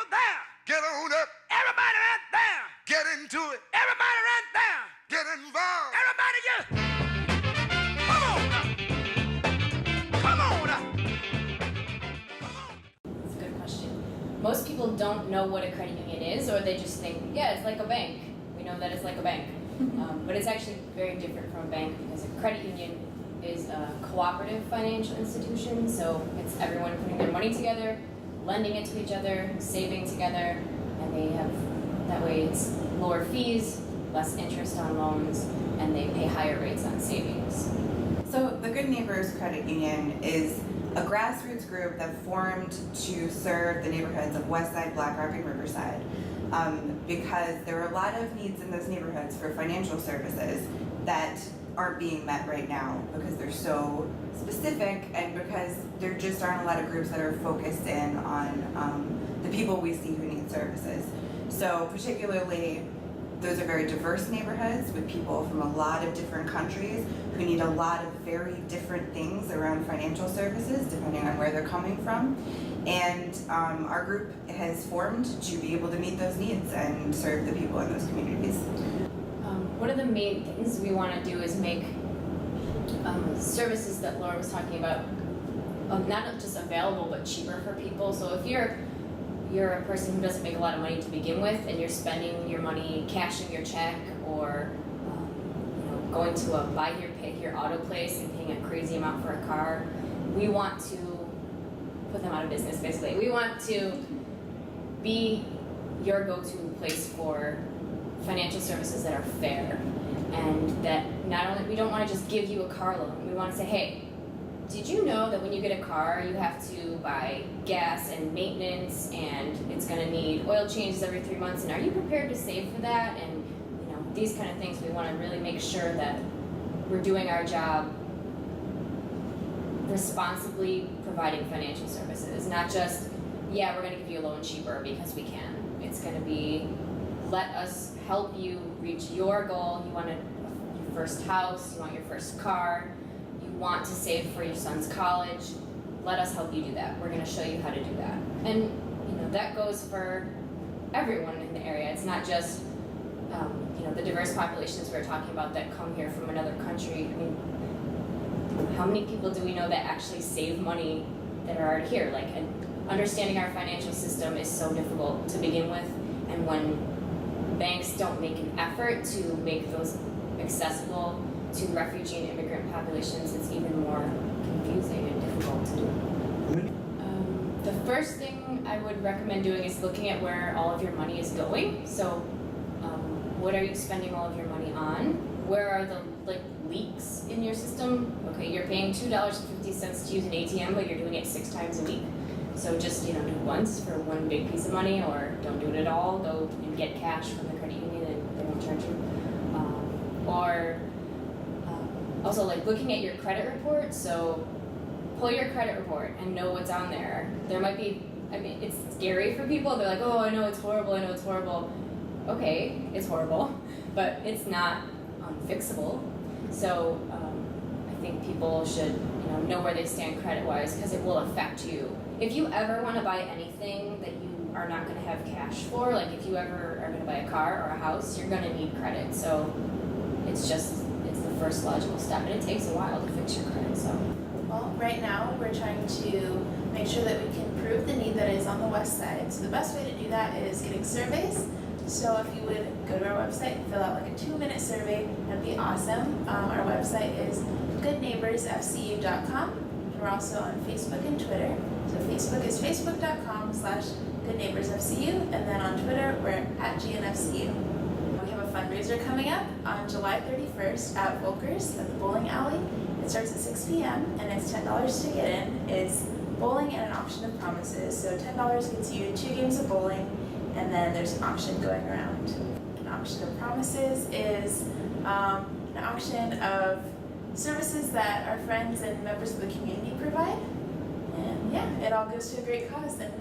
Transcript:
on there. Get on up. Everybody right there. Get into it. Everybody right there. Get involved. Everybody just come on up. Come on up. That's a good question. Most people don't know what a credit union is, or they just think, yeah, it's like a bank. We know that it's like a bank. But it's actually very different from a bank, because a credit union is a cooperative financial institution, so it's everyone putting their money together, lending it to each other, saving together, and they have, that way it's lower fees, less interest on loans, and they pay higher rates on savings. So the Good Neighbors Credit Union is a grassroots group that formed to serve the neighborhoods of Westside, Black Rock, and Riverside, because there are a lot of needs in those neighborhoods for financial services that aren't being met right now because they're so specific, and because there just aren't a lot of groups that are focused in on the people we see who need services. So particularly, those are very diverse neighborhoods with people from a lot of different countries who need a lot of very different things around financial services depending on where they're coming from. And our group has formed to be able to meet those needs and serve the people in those communities. One of the main things we want to do is make services that Laura was talking about not just available but cheaper for people. So if you're a person who doesn't make a lot of money to begin with, and you're spending your money cashing your check, or going to a buy here pay here auto place and paying a crazy amount for a car, we want to put them out of business. Basically, we want to be your go-to place for financial services that are fair, and that not only, we don't want to just give you a car loan. We want to say, hey, did you know that when you get a car, you have to buy gas and maintenance, and it's going to need oil changes every 3 months, and are you prepared to save for that? And these kind of things, we want to really make sure that we're doing our job responsibly providing financial services, not just, yeah, we're going to give you a loan cheaper because we can. It's going to be, let us help you reach your goal. You want your first house, you want your first car, you want to save for your son's college. Let us help you do that. We're going to show you how to do that. And that goes for everyone in the area. It's not just the diverse populations we're talking about that come here from another country. I mean, how many people do we know that actually save money that are already here? And understanding our financial system is so difficult to begin with, and when banks don't make an effort to make those accessible to refugee and immigrant populations, it's even more confusing and difficult to do. The first thing I would recommend doing is looking at where all of your money is going. So what are you spending all of your money on? Where are the leaks in your system? Okay, you're paying $2.50 to use an ATM, but you're doing it 6 times a week. So just do it once for one big piece of money, or don't do it at all. Go and get cash from the credit union and they won't charge you. Also looking at your credit report. So pull your credit report and know what's on there. There might be, it's scary for people. They're like, oh, I know it's horrible, I know it's horrible. Okay, it's horrible, but it's not unfixable. So I think people should know where they stand credit-wise, because it will affect you. If you ever want to buy anything that you are not going to have cash for, if you ever are going to buy a car or a house, you're going to need credit. So it's the first logical step, and it takes a while to fix your credit. So. Well, right now we're trying to make sure that we can prove the need that is on the west side. So the best way to do that is getting surveys. So if you would go to our website and fill out a 2-minute survey, that'd be awesome. Our website is goodneighborsfcu.com. We're also on Facebook and Twitter. So Facebook is facebook.com/goodneighborsfcu, and then on Twitter we're @GNFCU. We have a fundraiser coming up on July 31st at Volker's at the bowling alley. It starts at 6 p.m. and it's $10 to get in. It's bowling and an auction of promises. So $10 gets you 2 games of bowling, and then there's an auction going around. An auction of promises is an auction of services that our friends and members of the community provide. And yeah, it all goes to a great cause, and